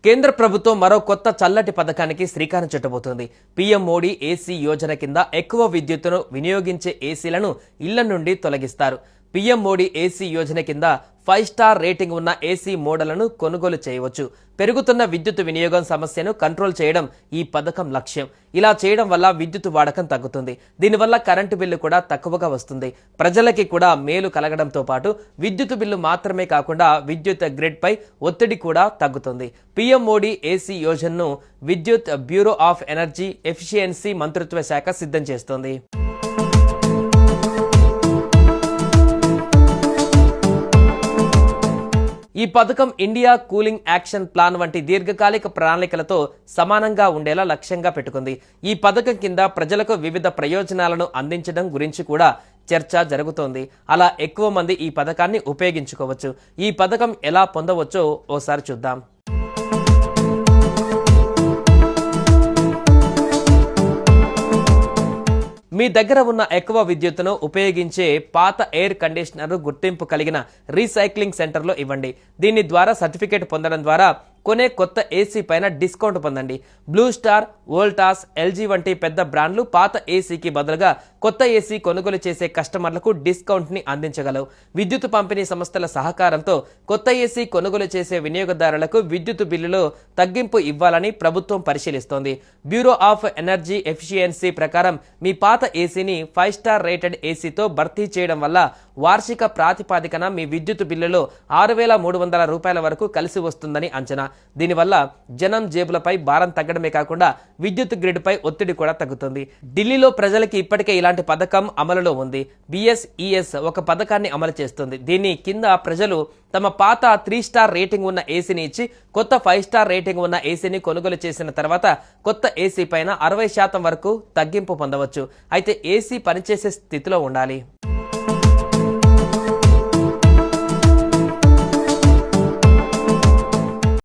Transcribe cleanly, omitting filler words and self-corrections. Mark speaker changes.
Speaker 1: కేంద్ర ప్రభుత్వం మరో కొత్త చల్లటి పథకానికి శ్రీకారం చుట్టబోతోంది. పీఎం మోడీ ఏసీ యోజన కింద ఎక్కువ విద్యుత్తును వినియోగించే ఏసీలను ఇళ్ల నుండి తొలగిస్తారు. పీఎం మోడీ ఏసీ యోజన కింద 5 స్టార్ రేటింగ్ ఉన్న ఏసీ మోడళ్లను కొనుగోలు చేయవచ్చు. పెరుగుతున్న విద్యుత్ వినియోగం సమస్యను కంట్రోల్ చేయడం ఈ పథకం లక్ష్యం. ఇలా చేయడం వల్ల విద్యుత్ వాడకం తగ్గుతుంది. దీనివల్ల కరెంటు బిల్లు కూడా తక్కువగా వస్తుంది. ప్రజలకి కూడా మేలు కలగడంతో పాటు విద్యుత్ బిల్లు మాత్రమే కాకుండా విద్యుత్ గ్రిడ్ పై ఒత్తిడి కూడా తగ్గుతుంది. పీఎం మోడీ ఏసీ యోజనను విద్యుత్ బ్యూరో ఆఫ్ ఎనర్జీ ఎఫిషియన్సీ మంత్రిత్వ శాఖ సిద్ధం చేస్తోంది. ఈ పథకం ఇండియా కూలింగ్ యాక్షన్ ప్లాన్ వంటి దీర్ఘకాలిక ప్రణాళికలతో సమానంగా ఉండేలా లక్ష్యంగా పెట్టుకుంది. ఈ పథకం కింద ప్రజలకు వివిధ ప్రయోజనాలను అందించడం గురించి కూడా చర్చ జరుగుతోంది. అలా ఎక్కువ మంది ఈ పథకాన్ని ఉపయోగించుకోవచ్చు. ఈ పథకం ఎలా పొందవచ్చో ఓసారి చూద్దాం. మీ దగ్గర ఉన్న ఎక్కువ విద్యుత్తును ఉపయోగించే పాత ఎయిర్ కండిషనర్ గుర్తింపు కలిగిన రీసైక్లింగ్ సెంటర్లో ఇవ్వండి. దీని ద్వారా సర్టిఫికేట్ పొందడం ద్వారా కొనే కొత్త ఏసీ పైన డిస్కౌంట్ పొందండి. బ్లూ స్టార్, వోల్టాస్, ఎల్జీ వంటి పెద్ద బ్రాండ్లు పాత ఏసీకి బదులుగా కొత్త ఏసీ కొనుగోలు చేసే కస్టమర్లకు డిస్కౌంట్ ని అందించగలవు. విద్యుత్ పంపిణీ సంస్థల సహకారంతో కొత్త ఏసీ కొనుగోలు చేసే వినియోగదారులకు విద్యుత్ బిల్లులో తగ్గింపు ఇవ్వాలని ప్రభుత్వం పరిశీలిస్తోంది. బ్యూరో ఆఫ్ ఎనర్జీ ఎఫిషియన్సీ ప్రకారం మీ పాత ఏసీని 5 స్టార్ రేటెడ్ ఏసీతో భర్తీ చేయడం వల్ల వార్షిక ప్రాతిపాదికన మీ విద్యుత్ బిల్లులో 6,300 రూపాయల వరకు కలిసి వస్తుందని అంచనా. దీనివల్ల జనం జేబులపై భారం తగ్గడమే కాకుండా విద్యుత్ గ్రిడ్ పై ఒత్తిడి కూడా తగ్గుతుంది. ఢిల్లీలో ప్రజలకి ఇప్పటికే ఇలాంటి పథకం అమలులో ఉంది. BSES ఒక పథకాన్ని అమలు చేస్తుంది. దీని కింద ప్రజలు తమ పాత 3 స్టార్ రేటింగ్ ఉన్న ఏసీని ఇచ్చి కొత్త 5 స్టార్ రేటింగ్ ఉన్న ఏసీని కొనుగోలు చేసిన తర్వాత కొత్త ఏసీ పైన 60% వరకు తగ్గింపు పొందవచ్చు. అయితే ఏసీ పనిచేసే స్థితిలో ఉండాలి.